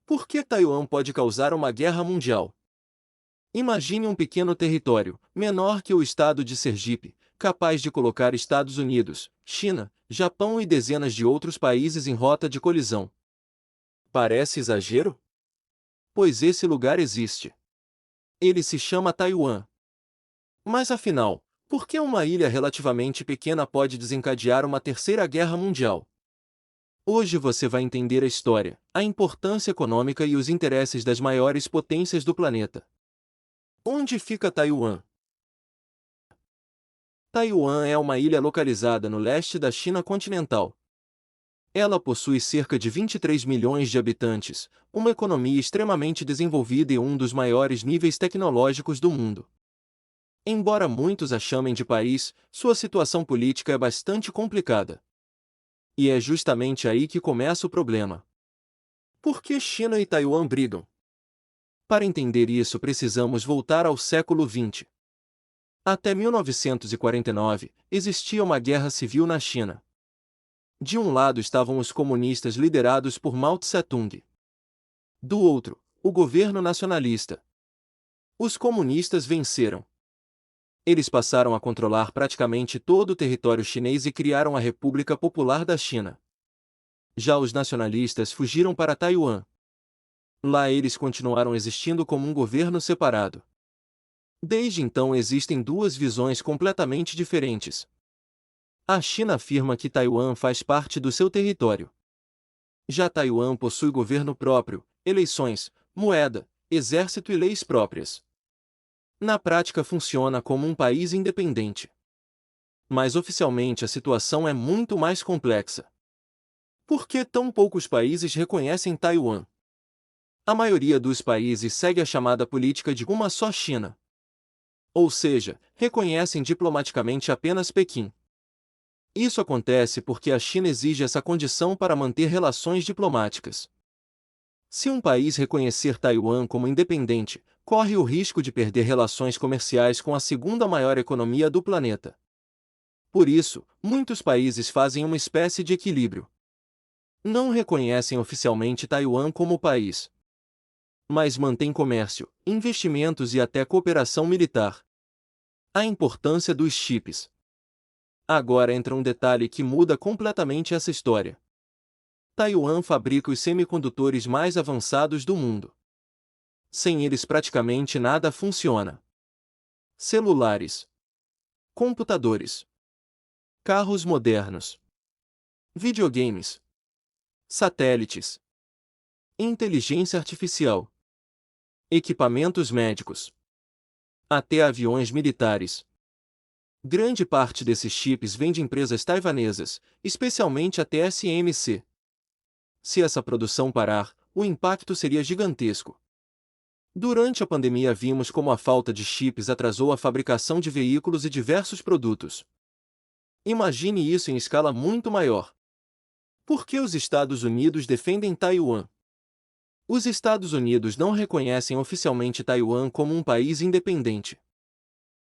Por que Taiwan pode causar uma guerra mundial? Imagine um pequeno território, menor que o estado de Sergipe, capaz de colocar Estados Unidos, China, Japão e dezenas de outros países em rota de colisão. Parece exagero? Pois esse lugar existe. Ele se chama Taiwan. Mas afinal, por que uma ilha relativamente pequena pode desencadear uma terceira guerra mundial? Hoje você vai entender a história, a importância econômica e os interesses das maiores potências do planeta. Onde fica Taiwan? Taiwan é uma ilha localizada no leste da China continental. Ela possui cerca de 23 milhões de habitantes, uma economia extremamente desenvolvida e um dos maiores níveis tecnológicos do mundo. Embora muitos a chamem de país, sua situação política é bastante complicada. E é justamente aí que começa o problema. Por que China e Taiwan brigam? Para entender isso, precisamos voltar ao século XX. Até 1949, existia uma guerra civil na China. De um lado estavam os comunistas liderados por Mao Tse-tung. Do outro, o governo nacionalista. Os comunistas venceram. Eles passaram a controlar praticamente todo o território chinês e criaram a República Popular da China. Já os nacionalistas fugiram para Taiwan. Lá eles continuaram existindo como um governo separado. Desde então existem duas visões completamente diferentes. A China afirma que Taiwan faz parte do seu território. Já Taiwan possui governo próprio, eleições, moeda, exército e leis próprias. Na prática funciona como um país independente. Mas oficialmente a situação é muito mais complexa. Por que tão poucos países reconhecem Taiwan? A maioria dos países segue a chamada política de uma só China. Ou seja, reconhecem diplomaticamente apenas Pequim. Isso acontece porque a China exige essa condição para manter relações diplomáticas. Se um país reconhecer Taiwan como independente, corre o risco de perder relações comerciais com a segunda maior economia do planeta. Por isso, muitos países fazem uma espécie de equilíbrio. Não reconhecem oficialmente Taiwan como país, mas mantêm comércio, investimentos e até cooperação militar. A importância dos chips. Agora entra um detalhe que muda completamente essa história. Taiwan fabrica os semicondutores mais avançados do mundo. Sem eles praticamente nada funciona. Celulares, computadores, carros modernos, videogames, satélites, inteligência artificial, equipamentos médicos, até aviões militares. Grande parte desses chips vem de empresas taiwanesas, especialmente a TSMC. Se essa produção parar, o impacto seria gigantesco. Durante a pandemia vimos como a falta de chips atrasou a fabricação de veículos e diversos produtos. Imagine isso em escala muito maior. Por que os Estados Unidos defendem Taiwan? Os Estados Unidos não reconhecem oficialmente Taiwan como um país independente,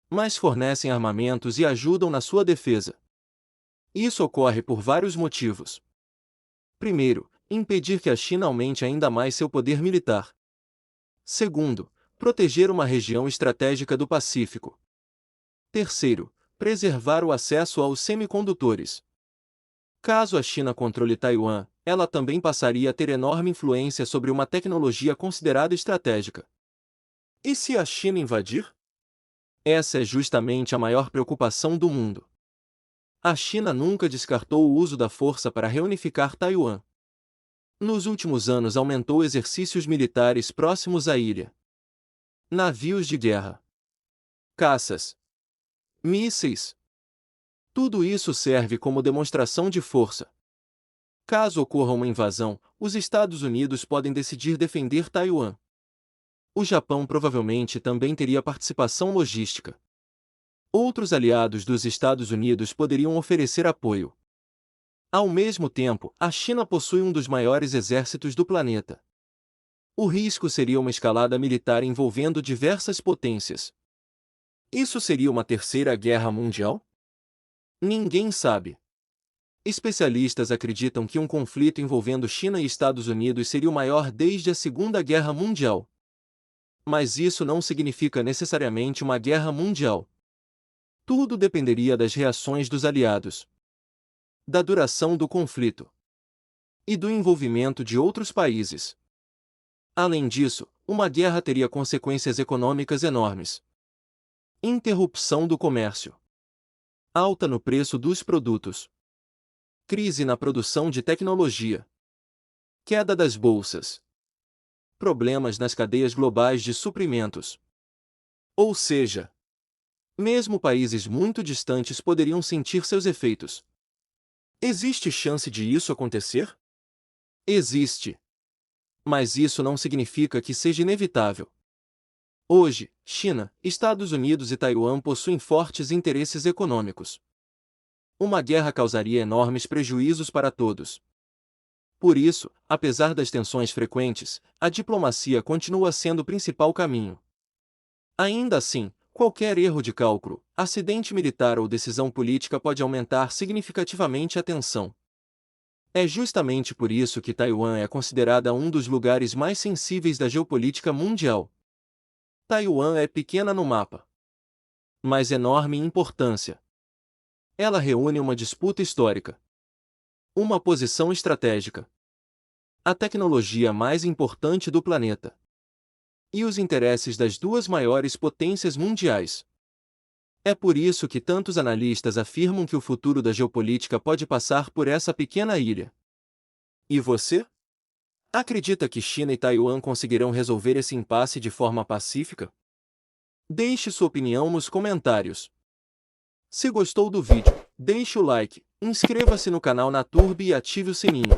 mas fornecem armamentos e ajudam na sua defesa. Isso ocorre por vários motivos. Primeiro, impedir que a China aumente ainda mais seu poder militar. Segundo, proteger uma região estratégica do Pacífico. Terceiro, preservar o acesso aos semicondutores. Caso a China controle Taiwan, ela também passaria a ter enorme influência sobre uma tecnologia considerada estratégica. E se a China invadir? Essa é justamente a maior preocupação do mundo. A China nunca descartou o uso da força para reunificar Taiwan. Nos últimos anos aumentou exercícios militares próximos à ilha. Navios de guerra, caças, mísseis. Tudo isso serve como demonstração de força. Caso ocorra uma invasão, os Estados Unidos podem decidir defender Taiwan. O Japão provavelmente também teria participação logística. Outros aliados dos Estados Unidos poderiam oferecer apoio. Ao mesmo tempo, a China possui um dos maiores exércitos do planeta. O risco seria uma escalada militar envolvendo diversas potências. Isso seria uma terceira guerra mundial? Ninguém sabe. Especialistas acreditam que um conflito envolvendo China e Estados Unidos seria o maior desde a Segunda Guerra Mundial. Mas isso não significa necessariamente uma guerra mundial. Tudo dependeria das reações dos aliados, da duração do conflito e do envolvimento de outros países. Além disso, uma guerra teria consequências econômicas enormes. Interrupção do comércio, alta no preço dos produtos, crise na produção de tecnologia, queda das bolsas, problemas nas cadeias globais de suprimentos. Ou seja, mesmo países muito distantes poderiam sentir seus efeitos. Existe chance de isso acontecer? Existe. Mas isso não significa que seja inevitável. Hoje, China, Estados Unidos e Taiwan possuem fortes interesses econômicos. Uma guerra causaria enormes prejuízos para todos. Por isso, apesar das tensões frequentes, a diplomacia continua sendo o principal caminho. Ainda assim, qualquer erro de cálculo, acidente militar ou decisão política pode aumentar significativamente a tensão. É justamente por isso que Taiwan é considerada um dos lugares mais sensíveis da geopolítica mundial. Taiwan é pequena no mapa, mas enorme em importância. Ela reúne uma disputa histórica, uma posição estratégica, a tecnologia mais importante do planeta e os interesses das duas maiores potências mundiais. É por isso que tantos analistas afirmam que o futuro da geopolítica pode passar por essa pequena ilha. E você? Acredita que China e Taiwan conseguirão resolver esse impasse de forma pacífica? Deixe sua opinião nos comentários. Se gostou do vídeo, deixe o like, inscreva-se no canal Naturbe e ative o sininho.